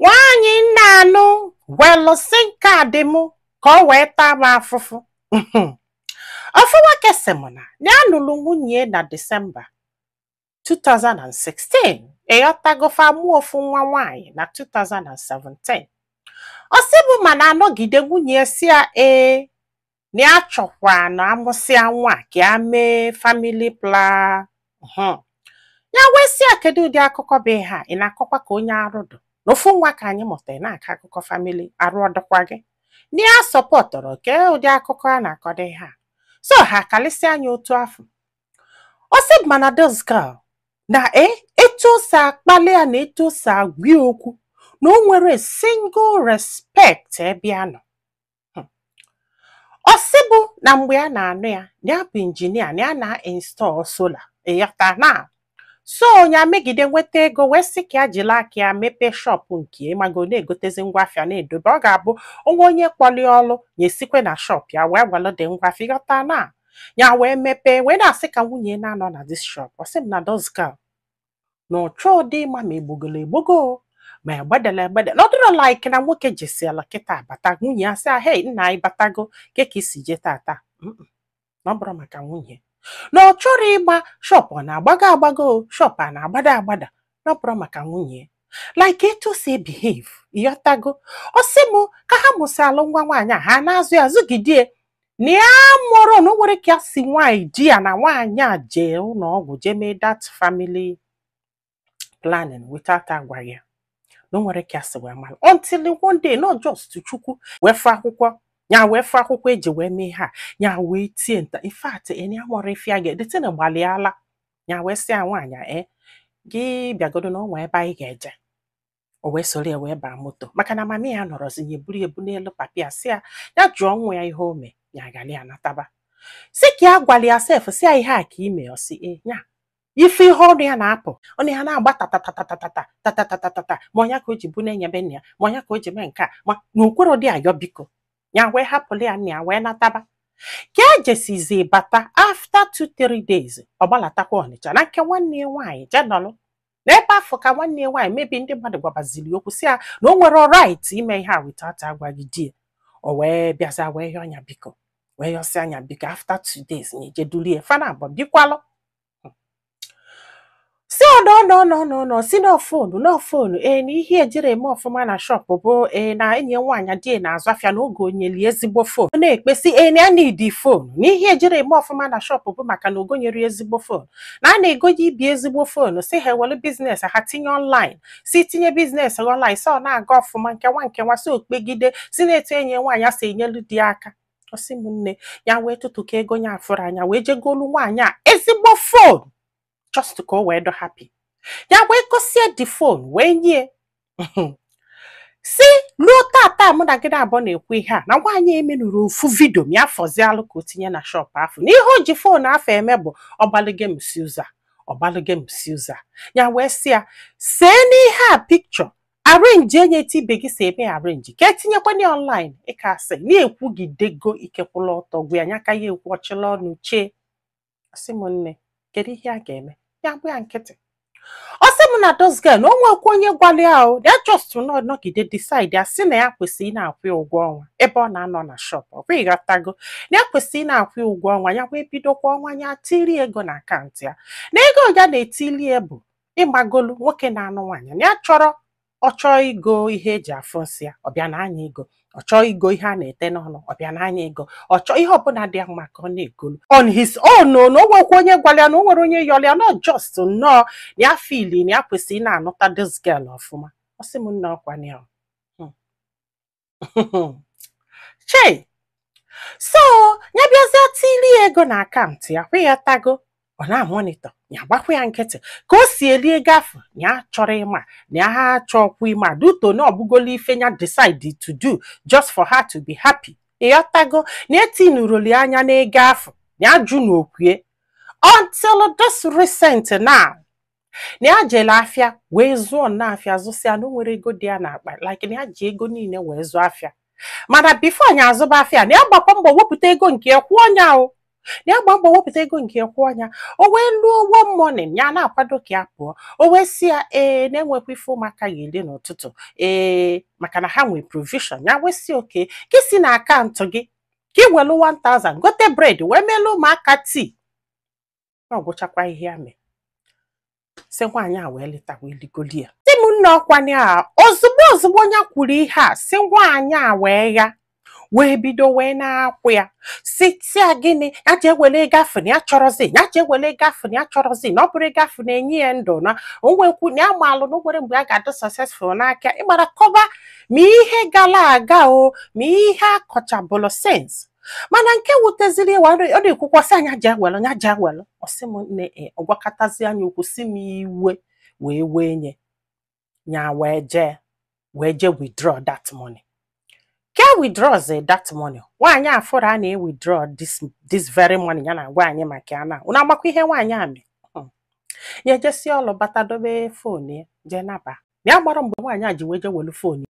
Nwaanyị nna anụ welu si nke adị mụ ka ọ wee taa m afụfụ. Ofu nwoke sị m na ya nụrụ nwunye na Disemba 2016 ịghọtagofa mụọ ofu nwa nwaanyị na 2017. Ọ sị bụ mana anọgide nwunye si ya na ya chọkwa na amụsịa nwa ka ya mee family plan. Ya wee sị ya kedu ụdị akụkọ bụ ihe a ị na-akọkwa ka onye arụdụ n'ofu nwa ka anyị mụtara na-akọ akụkọ family arụ ọdụkwa gị ndị a sọpọtụrụ ke ụdị akụkọ a na-akọdo ihe a so ha kalịsịa anya otu afọ. Ọ sị mana this girl na etu o si akpali ya na etu o si agwa okwu na o nwere single respect ebe ya nọ. Ọ sị bụ na mgbe ya na-anụ ya na ya bụ injinia na ya na-install solar ịghọta na so ya megide nweta ego wee sị ka ya jiri aka ya mepee shop nke mago na-egotezi ngwaafịa na-edobe. Ọ ga-abụ onye kpọli ọlụ ya esikwe na shop ya wee welụde ngwaafịa ịghọta na ya wee mepee wee na-asị ka nwunye na-anọ na this shop. Ọ sị m na those girl na ọchọ ụdị ịma ma egbogolo egbogo ma egbedela egbede n'ọdụrụ like na nwoke jesiela kịta bata nwunye ya sị hey nna anyị batago ka isi je tata. Na ọ bụrụ maka nwunye na ọ chọrọ ịgba shop ọ na-agbago agbago shop a na-agbada agbada na ọ bụrụ maka nwunye like etu si behave ịghọtago. Ọ sị m ka ha mụsịalụ nwa nwaanyị a ha na-azụ ya zụgidie na ya mụrụ na o nwere ka ya si nwaanyị di ya na nwaanyị a jee ụlọ ọgwụ jee mee that family planning without agwaghị ya na o nwere ka ya si wee malụ until one day not just Chukwu wee fụ akwụkwọ ya wee fụ akwụkwọ eji wee mee ha ya wee tie nta in fact enyi amụrụ ife ya ga-edete na gbalịala ya wee sị ya nwaanyị gị bịagodo na ọnwa ebe anyị ga-eje. O wee soro ya wee baa moto maka na mami ya nọrọzi ya eburu ebu n'elu papịa sị ya jụọ nwa ya ihe o mee ya gali ya nataba si ka ya gwali ya sef si ya ihe a ka ime ọsị ya ife ihe ọnụ ya na-apụ ọnụ ya na-agba tatatatatatatatatatatata ma ọnya ka o ji bụ na-enyebe nna ya ma ọnya ka o ji mee nke a ma na okwero dị ayọ biko ya wee hapụrụ ya nna ya wee nataba. Ka ejesizi bata after 2-3 days ọ gbalatakwa Ọnịcha na nke nwanne ya nwaanyị jenọlụ n'ebe afọ ka nwanne ya nwaanyị mebi ndị mmadụ gwabaziri okwu si ya na o nwere right ime ihe a without agwaghị di ya. O wee bịaza wee yọọ anya biko wee yọsị anya biko after 2 days na ejedulie fana abụọ bikwalụ si no si n'ofonu na ihe ejiri eme ọfụma na shop bụ na enyi nwaanyị di na-azụ afịa n'oge onyeli ezigbo fon na-ekpesi na ya need fon na ihe ejiri eme ọfụma na shop bụ maka na ogonyere ezigbo fon na a na-egoji ibi ezigbo fon si ha ewelu biznes ha tinye online si tinye biznes online so ọ na-aga ọfụma nke nwa si okpegide si na-etu enyi nwaanyị si enyelu di aka. Ọ sị m nne ya wee tụtụka ego nya afụrụ anya wee jegolu nwaanyị a ezigbo fon just ka o wee do happy ya wee gosie the phone wee nye si ruo tata mụ na gị abụọ na-ekwu ihe a na nwaanyị emenụrụ ofu vidio ma ya fọzialụ ka o tinye na shop afọ na ihe o ji fon afọ eme bụ ọgbalụge msi ụza ya wee si ya see n'ihe a pikchọ arenji enye tibe gị si eme arenji ka etinyekwana online ịka asị na-ekwugidego ikekwụla ọtọ gwa ya ka ya ekwu ọchịla ọnụ chee. Asị m nne kedu ihe a ga-eme ya bụ ya nkịtị. Ọ sị m na those girl na o nwekwa onye gwali ahụ ya just nọgide decide ya sị na ya kwesịrị na-akwụ ụgwọ ọnwa ebe ọ na-anọ na shop ọ bụ ịghọtago na ya kwesịrị na-akwụ ụgwọ ọnwa ya wee bidokwa ọnwa ya tiri ego na akaụntụ ya na ego ya na-etili bụ ịgbagolu nwoke na-anụ nwaanyị na ya ọ chọọ igo ihe eji afụ nsị ya ọbịa na anya ego ọ chọọ igo ihe a na-ete n'ọnụ ọbịa na anya ego ọ chọọ ihe ọbụla dị mma ka ọ na-egolu on his own na o nwekwa onye gwara ya na o nwere onye yọrọ ya not just nnọọ na ya fili na ya kwesịrị na-anụta this girl ọfụma. Ọ sị m nna ọkwa ya che so ya bịazie tili ego na akaụntụ ya kwa ya tago ọ na-amonitọ ya gbakwa ya nkịtị ka o si eli ego afọ ya chọrọ ịma na ha chọkwa ịma duto na ọbụgolo ife ya decide to do just for her to be happy. Ịghọtago na etinuroli anya n'ego afọ ya jụ n'okwue until this recent now na ya jele afịa wee zụọ n'afịa zụsịa na o nwere ego dị ya n'akpa like na ya ji ego niile wee zụọ afịa mana before anya azụba afịa na ya gbakwa mbọ wepụta ego nke ya kwụọ nya ya gba mbọ wepụta ego nke kwụ anya o wee luo one morning ya na-akwado ka ya pụọ o wee si ya na-enwekwa ife ụmụaka ga-eri n'ụtụtụ maka na ha nwee provision ya wee si oke ka si na akaụntụ gị ka ị welu 1000 gote bread wee meelu ụmụaka tii ọ gwụchakwa ihe ya mee si nwaanyị a wee leta wee ligoli ya di m nne ọkwanye a ozugbo onye kwuru ihe a si nwaanyị a wee ya wee bido wee na-akwụ ya si ya gịnị ya ji ewele ego afụ na ya chọrọzi ya ji ewele ego afụ na ya chọrọzi na ọ bụrụ ego afụ na-enye ya ndụ na onwekwu na ya maalụ na nwere mgbe a ga-adị successful n'aka ịgbara kọba ma ihe gara aga o ma ihe akọchabụlụ sens mana nke wuteziri ya ọ na-ekwukwasị anya ji ewelu nya ji ewelu ọsị m nne ọgwakọtazi anya ukwu si m iwe wee wee nye ya wee jee withdraw that money. Ka withdraws that money. Nwaanyị afọrọ a na-withdraw this very money ya na agwa anyị maka ya na unu amakwa ihe nwaanyị amị ya ejesi ọlụ bata dobe fon ya jee naba ya gbara mgbe nwaanyị a ji wee je welu fon